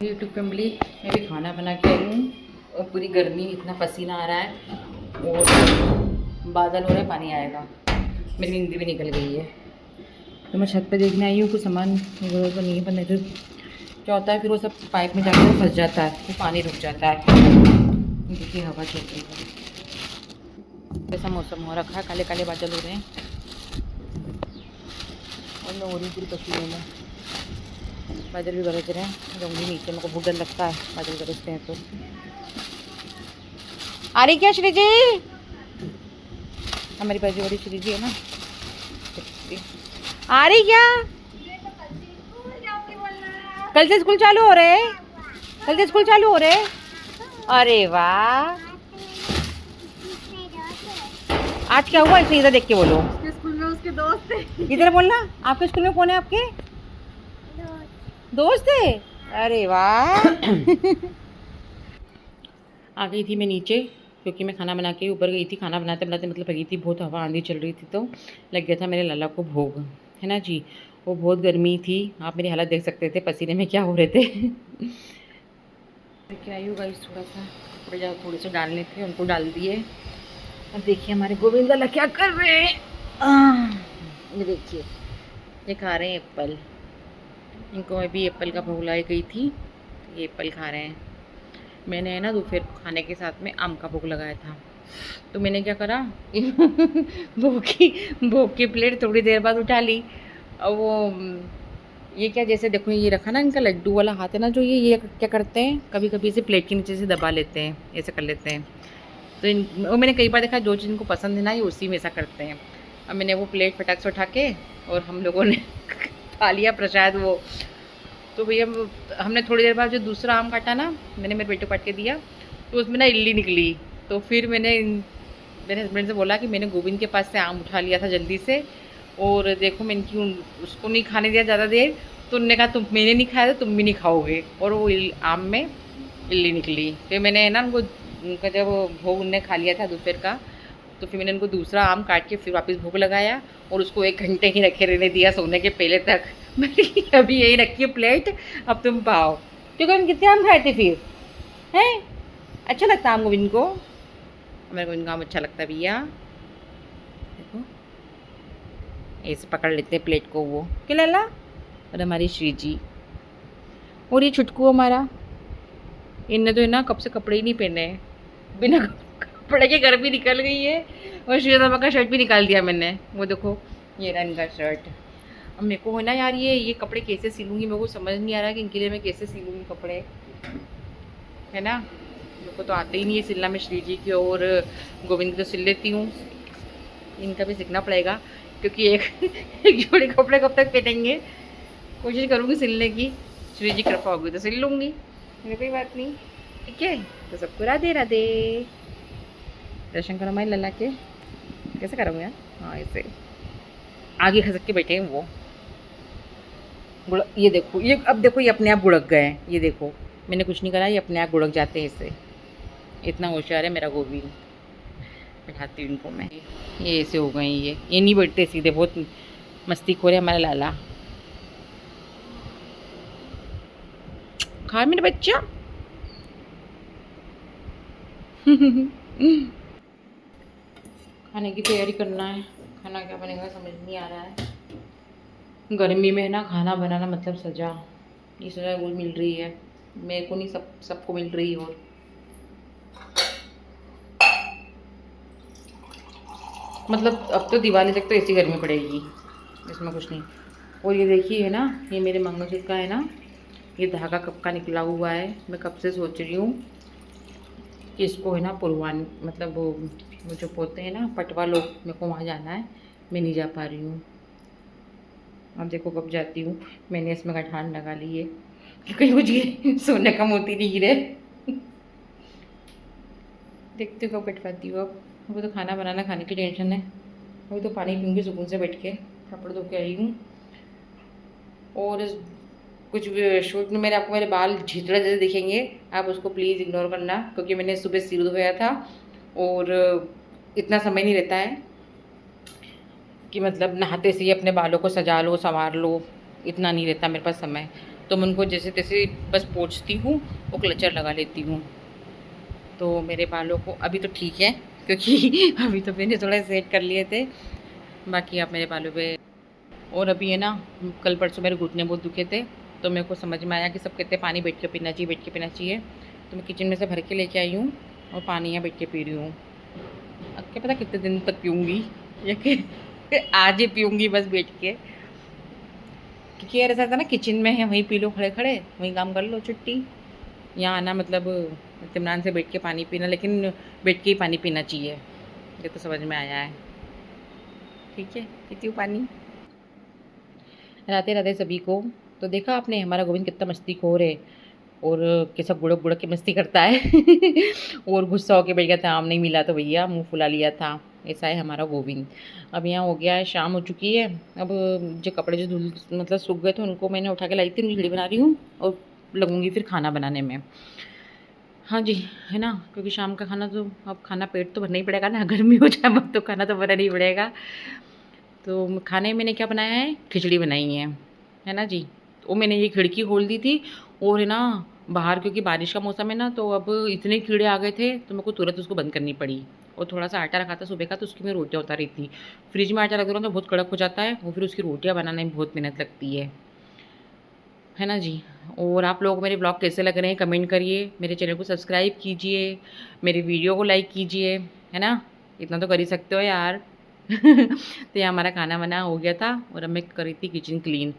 YouTube पे मिली। मैं भी खाना बना के आई हूँ और पूरी गर्मी, इतना पसीना आ रहा है और बादल हो रहा है पानी आएगा। मेरी नींद भी निकल गई है तो मैं छत पे देखने आई हूँ कुछ सामान इधर उधर नहीं है, पर नहीं तो क्या होता है फिर वो सब पाइप में जाकर फंस जाता है, तो पानी रुक जाता है। देखिए हवा चल रही है, ऐसा मौसम हो रखा है, काले काले बादल हो रहे हैं और मैं हो रही पूरी पसीने में। बादल भी गरज रहे हैं, जाऊँगी नीचे, मेरे को बहुत डर लगता है बादल गरजते हैं तो। आ रही क्या श्री जी? हमारी बाजू वाली श्री जी है ना, आ रही क्या? कल से स्कूल चालू हो रहे हैं, कल से स्कूल चालू हो रहे हैं। अरे वाह, आज क्या हुआ इसे इधर देख के बोलो। उसके स्कूल में उसके दोस्त थे। इधर बोलना, आपके स्कूल में कौन है? आपके दोस्त है? अरे वाह। आ गई थी मैं नीचे क्योंकि मैं खाना बना के ऊपर गई थी। खाना बनाते बनाते मतलब लगी थी बहुत हवा, आंधी चल रही थी तो लग गया था मेरे लाला को भोग, है ना जी। वो बहुत गर्मी थी, आप मेरी हालत देख सकते थे, पसीने में क्या हो रहे थे। क्या आई हूँ गाइस, थोड़ा सा कपड़े जा थोड़े से डालने थे, उनको डाल दिए। अब देखिए हमारे गोविंद लाला क्या कर रहे हैं। ये देखिए, ये खा रहे हैं एप्पल। इनको मैं भी एप्पल का भोग लाई गई थी, ये एप्पल खा रहे हैं। मैंने ना दोपहर को खाने के साथ में आम का भोग लगाया था, तो मैंने क्या करा, भोग की प्लेट थोड़ी देर बाद उठा ली। और वो ये क्या, जैसे देखो ये रखा ना, इनका लड्डू वाला हाथ है ना, जो ये क्या करते हैं, कभी कभी इसे प्लेट के नीचे से दबा लेते हैं, ऐसे कर लेते हैं। तो वो मैंने कई बार देखा, जो चीज़ इनको पसंद है ना, ये उसी में ऐसा करते हैं। अब मैंने वो प्लेट फटाक से उठा के और हम लोगों ने खा लिया प्रसाद वो। तो भैया हमने थोड़ी देर बाद जो दूसरा आम काटा ना, मैंने मेरे बेटे को काट के दिया, तो उसमें ना इल्ली निकली। तो फिर मैंने मेरे हस्बैंड से बोला कि मैंने गोविंद के पास से आम उठा लिया था जल्दी से, और देखो मैं इनकी उसको नहीं खाने दिया ज़्यादा देर, तो उन्होंने कहा तुम, मैंने नहीं खाया तो तुम भी नहीं खाओगे, और वो आम में इल्ली निकली। फिर मैंने ना उनका जब भोग उनने खा लिया था दोपहर का, तो फिर मैंने उनको दूसरा आम काट के फिर वापस भोग लगाया और उसको 1 घंटे ही रखे रहने दिया सोने के पहले तक। अभी यही रखी है प्लेट, अब तुम पाओ। क्योंकि हम कितने आम खाए थे फिर, हैं? अच्छा लगता है आम गोविंद को, मेरे को इनका आम अच्छा लगता है भैया। देखो ऐसे पकड़ लेते हैं प्लेट को वो, क्या लाला। और हमारी श्री जी और ये छुटकू हमारा, इनने तो है ना कब से कपड़े ही नहीं पहने हैं, बिना कपड़े के गर्मी निकल गई है। और श्रीरामा का शर्ट भी निकाल दिया मैंने, वो देखो ये रहा इनका शर्ट। अब मेरे को है ना यार, ये कपड़े कैसे सिलूँगी, मेरे को समझ नहीं आ रहा कि इनके लिए मैं कैसे सिलूँगी कपड़े, है ना। मेरे को तो आते ही नहीं है सिलना। मैं श्री जी की और गोविंद की तो सिल लेती हूँ, इनका भी सीखना पड़ेगा, क्योंकि एक जोड़ी कपड़े कब तक पहनेंगे। कोशिश करूँगी सिलने की, श्री जी कृपा होगी तो सिल लूँगी, मेरी कोई बात नहीं, ठीक है। तो सबको राधे राधे। दर्शन करो हमारे लल्ला के, कैसे करूँगा यार, हाँ ऐसे आगे खसक के बैठे हैं वो। ये देखो, ये अब देखो ये अपने आप गुड़क गए हैं, ये देखो मैंने कुछ नहीं करा, ये अपने आप गुड़क जाते हैं ऐसे। इतना होशियार है मेरा गोविंद। बैठाती हूँ इनको मैं, ये ऐसे हो गए, ये नहीं बैठते सीधे, बहुत मस्ती खोरे हमारा लाला। खा मेरे बच्चा। खाने की तैयारी करना है, खाना क्या बनेगा समझ नहीं आ रहा है। गर्मी में ना खाना बनाना मतलब सजा, ये सजा वो मिल रही है मेरे को नहीं, सबको मिल रही है। और मतलब अब तो दिवाली तक तो ऐसी गर्मी पड़ेगी, इसमें कुछ नहीं। और ये देखिए है ना, ये मेरे मंगलसूत्र का है ना, ये धागा कब का निकला हुआ है। मैं कब से सोच रही हूँ कि इसको है ना पुरवान, मतलब वो जो पोते हैं ना पटवा लोग, मेरे को वहाँ जाना है, मैं नहीं जा पा रही हूँ। अब देखो कब जाती हूँ। मैंने इसमें गठान लगा ली है कि कहीं मुझे सोने का मोती नहीं गिरे। देखती हूँ कब कटवाती हूँ। अब वो तो खाना बनाना, खाने की टेंशन है, अभी तो पानी पीऊँगी सुकून से बैठ के, कपड़े धो के आई हूँ। और कुछ शूट में मेरे आपको मेरे बाल झिझड़ा जैसे दिखेंगे, आप उसको प्लीज़ इग्नोर करना, क्योंकि मैंने सुबह सिर धोया था और इतना समय नहीं रहता है कि मतलब नहाते से ही अपने बालों को सजा लो संवार लो, इतना नहीं रहता मेरे पास समय। तो मैं उनको जैसे तैसे बस पोंछती हूँ और क्लचर लगा लेती हूँ। तो मेरे बालों को अभी तो ठीक है, क्योंकि अभी तो मैंने थोड़ा सेट कर लिए थे। बाकी आप मेरे बालों पे, और अभी है ना, कल परसों मेरे घुटने बहुत दुखे थे, तो मेरे को समझ में आया कि सब कहते हैं पानी बैठ के पीना चाहिए, बैठ के पीना चाहिए। तो मैं किचन में से भर के लेके आई हूँ और पानी यहाँ बैठ के पी रही हूँ। अब क्या पता कितने दिन तक पीऊँगी, या कि आज ही पीऊँगी बस बैठ के। क्योंकि यार ऐसा था ना, किचन में है वहीं पी लो खड़े खड़े, वहीं काम कर लो छुट्टी। यहाँ आना मतलब इत्मीनान से बैठ के पानी पीना, लेकिन बैठ के ही पानी पीना चाहिए, ये तो समझ में आया है। ठीक है, पीती हूँ पानी। राधे राधे सभी को। तो देखा आपने हमारा गोविंद कितना मस्तीखोर है, और कैसा गुड़क गुड़क के मस्ती करता है। और गुस्सा होके बैठ गया था, आम नहीं मिला तो भैया मुंह फुला लिया था। ऐसा है हमारा गोविंद। अब यहाँ हो गया है, शाम हो चुकी है। अब जो कपड़े जो धुल मतलब सूख गए थे उनको मैंने उठा के लाई थी, उनकी खिचड़ी बना रही हूँ और लगूंगी फिर खाना बनाने में। हाँ जी, है ना, क्योंकि शाम का खाना तो अब खाना पेट तो भरना ही पड़ेगा ना, गर्मी हो जाए मत तो खाना तो भरना ही पड़ेगा। तो खाने में मैंने क्या बनाया है, खिचड़ी बनाई है ना जी। वो मैंने ये खिड़की खोल दी थी, और है ना बाहर क्योंकि बारिश का मौसम है ना, तो अब इतने कीड़े आ गए थे तो मेरे को तुरंत उसको बंद करनी पड़ी। और थोड़ा सा आटा रखा था सुबह का, तो उसकी मैं रोटियाँ उतारी थी। फ्रिज में आटा रख दो ना तो बहुत कड़क हो जाता है, वो फिर उसकी रोटियाँ बनाने में बहुत मेहनत लगती है ना जी। और आप लोग मेरे ब्लॉग कैसे लग रहे हैं कमेंट करिए, मेरे चैनल को सब्सक्राइब कीजिए, मेरे वीडियो को लाइक कीजिए, है ना, इतना तो कर ही सकते हो यार। तो ये हमारा खाना बना हो गया था, और अब मैं कर रही थी किचन क्लीन,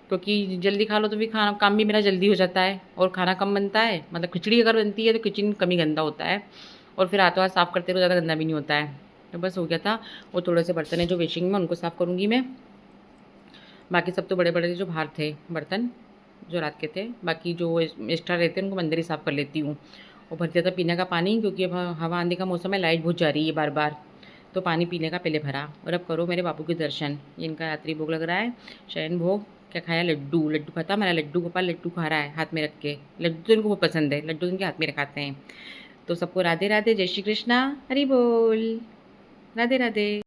क्योंकि जल्दी खा लो तो भी खाना काम भी मेरा जल्दी हो जाता है, और खाना कम बनता है। मतलब खिचड़ी अगर बनती है तो किचन कम ही गंदा होता है, और फिर हाथों हाथ साफ़ करते रहो, ज़्यादा गंदा भी नहीं होता है। तो बस हो गया था। और थोड़े से बर्तन है जो वेशिंग में, उनको साफ़ करूँगी मैं। बाकी सब तो बड़े बड़े जो बाहर थे बर्तन जो रात के थे, बाकी जो एक्स्ट्रा रहते हैं उनको मैं अंदर ही साफ़ कर लेती हूँ। और भर दिया था पीने का पानी, क्योंकि अब हवा आंधी का मौसम है, लाइट बहुत जा रही है बार बार, तो पानी पीने का पहले भरा। और अब करो मेरे बाबू के दर्शन। ये इनका रात्रि भोग लग रहा है, शयन भोग। क्या खाया, लड्डू। लड्डू खाता मेरा लड्डू गोपाल, लड्डू खा रहा है हाथ में रख के। लड्डू तो इनको बहुत पसंद है, लड्डू इनके हाथ में रखाते हैं। तो सबको राधे राधे, जय श्री कृष्णा, हरि बोल, राधे राधे।